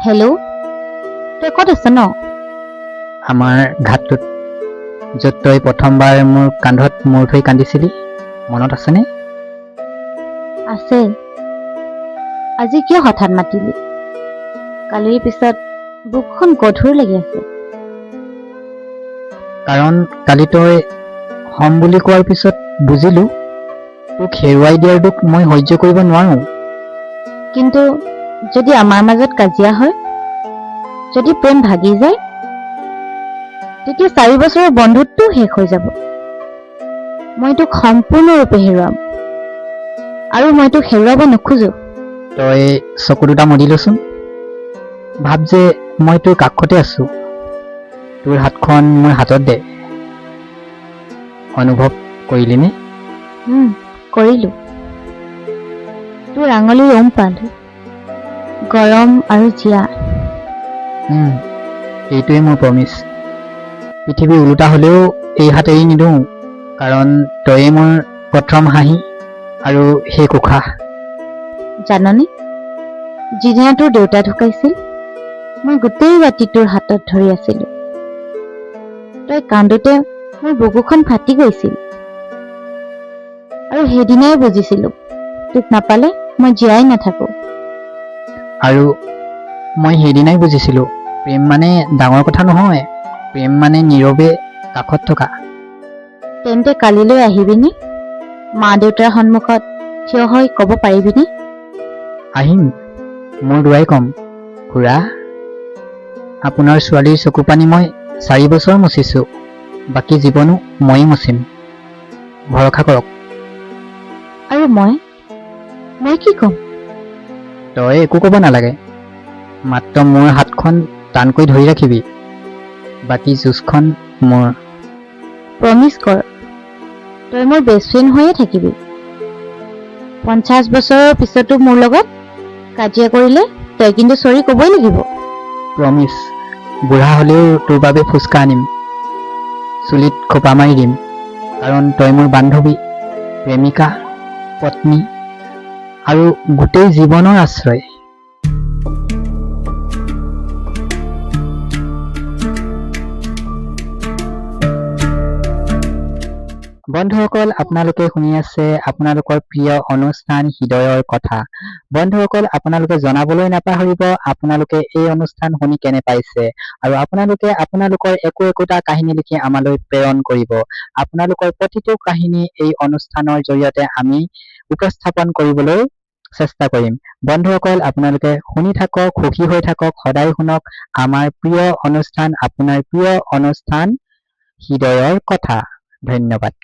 Hello', তই ক'ত আছ ন? আমাৰ ঘাটটোত য'ত তই প্ৰথমবাৰ মোৰ কান্ধত মূৰ থৈ কান্দিছিলি, মনত আছেনে? আছে। আজি কিয় হঠাৎ মাতিলি? কালিৰ পিছত বুকখন গধুৰ লাগি আছে। কাৰণ কালি তই হম বুলি কোৱাৰ পিছত বুজিলো তোক হেৰুৱাই দিয়াৰ দুখ মই সহ্য কৰিব নোৱাৰো। কিন্তু যদি আমাৰ মাজত কাজিয়া হয়, যদি প্ৰেম ভাগি যায়, তেতিয়া 4 বছৰৰ বন্ধুত্বও শেষ হৈ যাব। মই তোক সম্পূৰ্ণৰূপে হেৰুৱাম, আৰু মই তোক হেৰুৱাব নোখোজো। তই চকু দুটা মুদিলোচোন, ভাব যে মই তোৰ কাষতে আছো। তোৰ হাতখন মোৰ হাতত দে। অনুভৱ কৰিলিনে? কৰিলো। তোৰ আঙুলিৰ ওম পালো, গৰম আৰু জীয়া। এইটোৱে মোৰ প্ৰমিছ। পৃথিৱী ওলোটা হলেও এই হাত এৰি নিদিওঁ, কাৰণ তয়েই মোৰ প্ৰথম হাঁহি আৰু শেষ উশাহ। জাননে, যিদিনা তোৰ দেউতা ঢুকাইছিল, মই গোটেই ৰাতি তোৰ হাতত ধৰি আছিলো। তই কান্দোতে মোৰ বুকুখন ফাটি গৈছিল, আৰু সেইদিনাই বুজিছিলো তোক নাপালে মই জীয়াই নাথাকো। আৰু মই সেইদিনাই বুজিছিলো প্ৰেম মানে ডাঙৰ কথা নহয়, প্ৰেম মানে নীৰৱে কাষত থকা। তেন্তে কালিলৈ আহিবিনে? মা দেউতাৰ সন্মুখত থিয় হৈ ক'ব পাৰিবিনে? আহিম, মোৰ দুৱাই কম, খুৰা, আপোনাৰ ছোৱালীৰ চকু পানী মই 4 বছৰ মুচিছো, বাকী জীৱনো ময়ে মুচিম, ভৰসা কৰক। আৰু মই কি ক'ম? তই একো ক'ব নালাগে, মাত্ৰ মোৰ হাতখন টানকৈ ধৰি ৰাখিবি, বাকী যুঁজখন মোৰ। প্ৰমিছ কৰ, তই মোৰ বেষ্ট ফ্ৰেণ্ড হৈয়ে থাকিবি। 50 বছৰৰ পিছতো মোৰ লগত কাজিয়া কৰিলে তই কিন্তু চৰি ক'বই লাগিব। প্ৰমিছ, বুঢ়া হলেও তোৰ বাবে ফুচকা আনিম, চুলিত খোপা মাৰি দিম, কাৰণ তই মোৰ বান্ধৱী, প্ৰেমিকা, পত্নী আৰু গোটেই জীৱনৰ আশ্ৰয়। বন্ধুসকল, আপোনালোকে শুনি আছে আপোনালোকৰ প্ৰিয় অনুষ্ঠান হৃদয়ৰ কথা। বন্ধুসকল, আপোনালোকে জনাবলৈ নাপাহৰিব আপোনালোকে এই অনুষ্ঠান শুনি কেনে পাইছে, আৰু আপোনালোকে আপোনালোকৰ একোটা কাহিনী লিখি আমালৈ প্ৰেৰণ কৰিব। আপোনালোকৰ প্ৰতিটো কাহিনী এই অনুষ্ঠানৰ জৰিয়তে আমি উপস্থাপন কৰিবলৈ চেষ্টা কৰিম। বন্ধুসকল, আপোনালোকে শুনি থাকক, সুখী হৈ থাকক, সদায় শুনক আমাৰ প্ৰিয় অনুষ্ঠান, আপোনাৰ প্ৰিয় অনুষ্ঠান হৃদয়ৰ কথা। ধন্যবাদ।